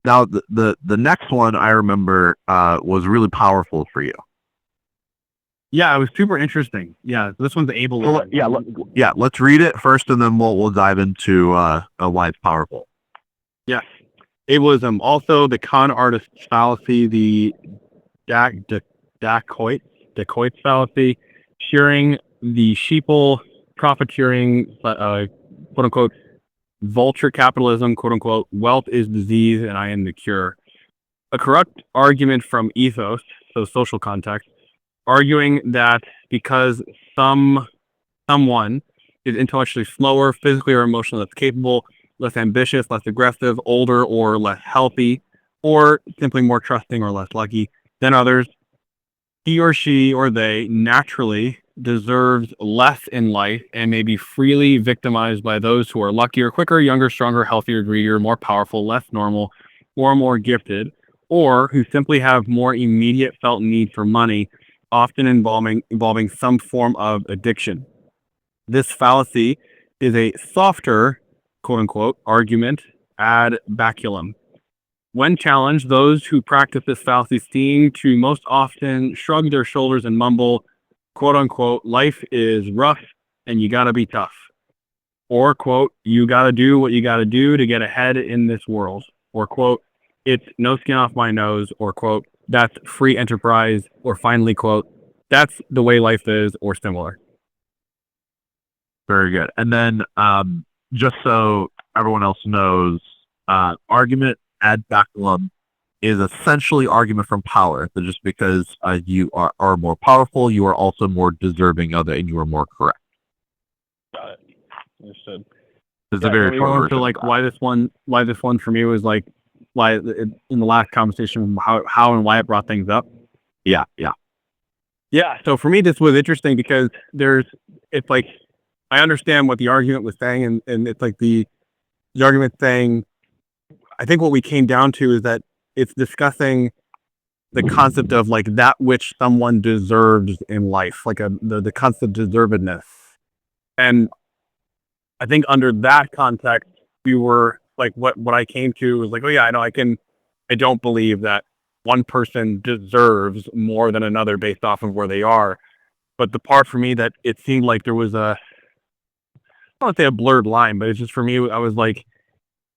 Now, the next one I remember was really powerful for you. Yeah, it was super interesting. Yeah, this one's Well, ableism. yeah, let's read it first, and then we'll dive into why it's powerful. Yes, ableism. Also, the con artist fallacy, the Dac, da, Dacoit, Dacoit fallacy, shearing, the Sheeple, profiteering, quote unquote, vulture capitalism, quote unquote, wealth is disease and I am the cure. A corrupt argument from ethos, so social context, arguing that because someone is intellectually slower, physically or emotionally less capable, less ambitious, less aggressive, older or less healthy, or simply more trusting or less lucky than others, he or she or they naturally deserves less in life and may be freely victimized by those who are luckier, quicker, younger, stronger, healthier, greedier, more powerful, less normal, or more gifted, or who simply have more immediate felt need for money, often involving some form of addiction. This fallacy is a softer, quote unquote, argument ad baculum. When challenged, those who practice this fallacy seem to most often shrug their shoulders and mumble, quote unquote, life is rough and you gotta be tough. Or, quote, you gotta do what you gotta do to get ahead in this world. Or, quote, it's no skin off my nose. Or, quote, that's free enterprise. Or finally, quote, that's the way life is, or similar. Very good. And then, just so everyone else knows, argument ad baculum is essentially argument from power. So just because you are more powerful, you are also more deserving of it, and you are more correct. Got it. Understood. It's a Yeah, you very want me to short go into version of like that. why this one for me was like why in the last conversation how and why it brought things up. Yeah, yeah. Yeah, so for me this was interesting because it's like I understand what the argument was saying, and it's like the argument saying I think what we came down to is that it's discussing the concept of like that which someone deserves in life, like the concept of deservedness. And I think under that context, we were like what I came to was like, oh yeah, I know I don't believe that one person deserves more than another based off of where they are. But the part for me that it seemed like there was I don't want to say a blurred line, but it's just for me, I was like,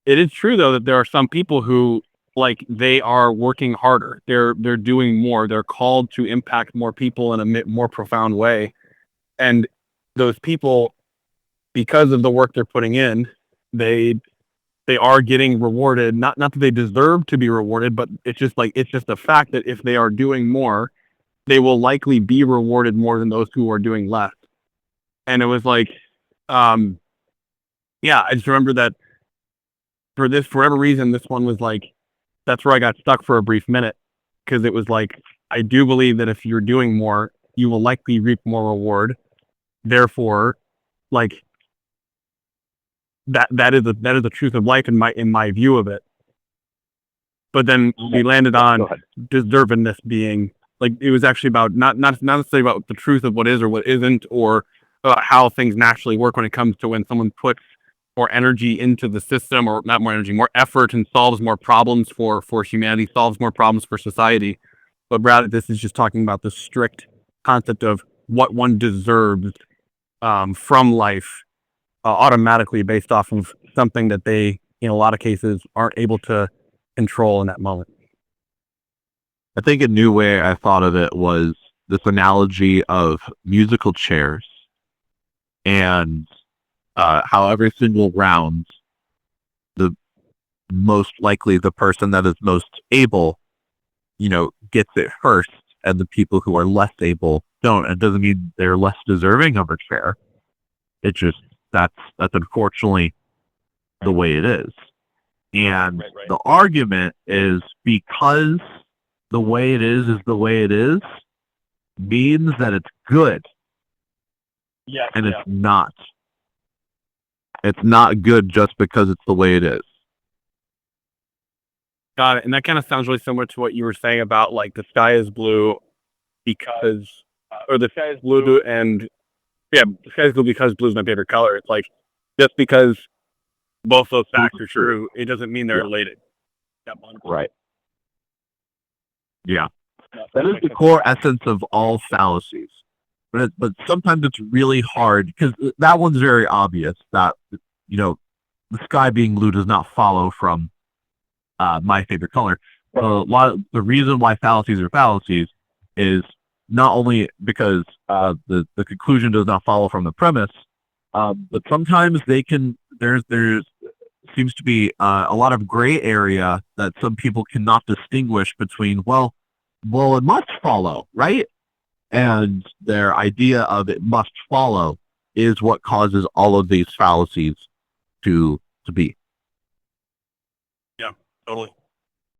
it is true though that there are some people who like they are working harder. They're doing more. They're called to impact more people in a more profound way. And those people, because of the work they're putting in, they they are getting rewarded. Not that they deserve to be rewarded, but it's just a fact that if they are doing more, they will likely be rewarded more than those who are doing less. And it was like, um, yeah, I just remember that for whatever reason, this one was like that's where I got stuck for a brief minute because it was like I do believe that if you're doing more, you will likely reap more reward. Therefore, like that is the truth of life in my view of it. But then we landed Go on ahead. deservedness being like it was actually about not necessarily about the truth of what is or what isn't, or about how things naturally work when it comes to when someone puts more energy into the system, or not more energy, more effort, and solves more problems for humanity, solves more problems for society. But rather, this is just talking about the strict concept of what one deserves from life automatically based off of something that they, in a lot of cases, aren't able to control in that moment. I think a new way I thought of it was this analogy of musical chairs and how every single round, the most likely the person that is most able, gets it first, and the people who are less able don't. It doesn't mean they're less deserving of a chair. It just that's unfortunately the way it is. And Right. the argument is because the way it is the way it is means that it's good, Yeah, and it's yeah. not. It's not good just because it's the way it is. Got it. And that kind of sounds really similar to what you were saying about like the sky is blue because, or the sky is blue and yeah, the sky is blue because blue is my favorite color. It's like just because both those Both facts are are true. true, it doesn't mean they're Yeah. related. Yep, 100%. Right. Yeah. Yeah, That is makes the sense. core essence of all fallacies. But sometimes it's really hard because that one's very obvious that, you know, the sky being blue does not follow from my favorite color. But the reason why fallacies are fallacies is not only because the conclusion does not follow from the premise, but sometimes they can. There's seems to be a lot of gray area that some people cannot distinguish between. Well, it must follow, right? And their idea of it must follow is what causes all of these fallacies to be. Yeah, totally.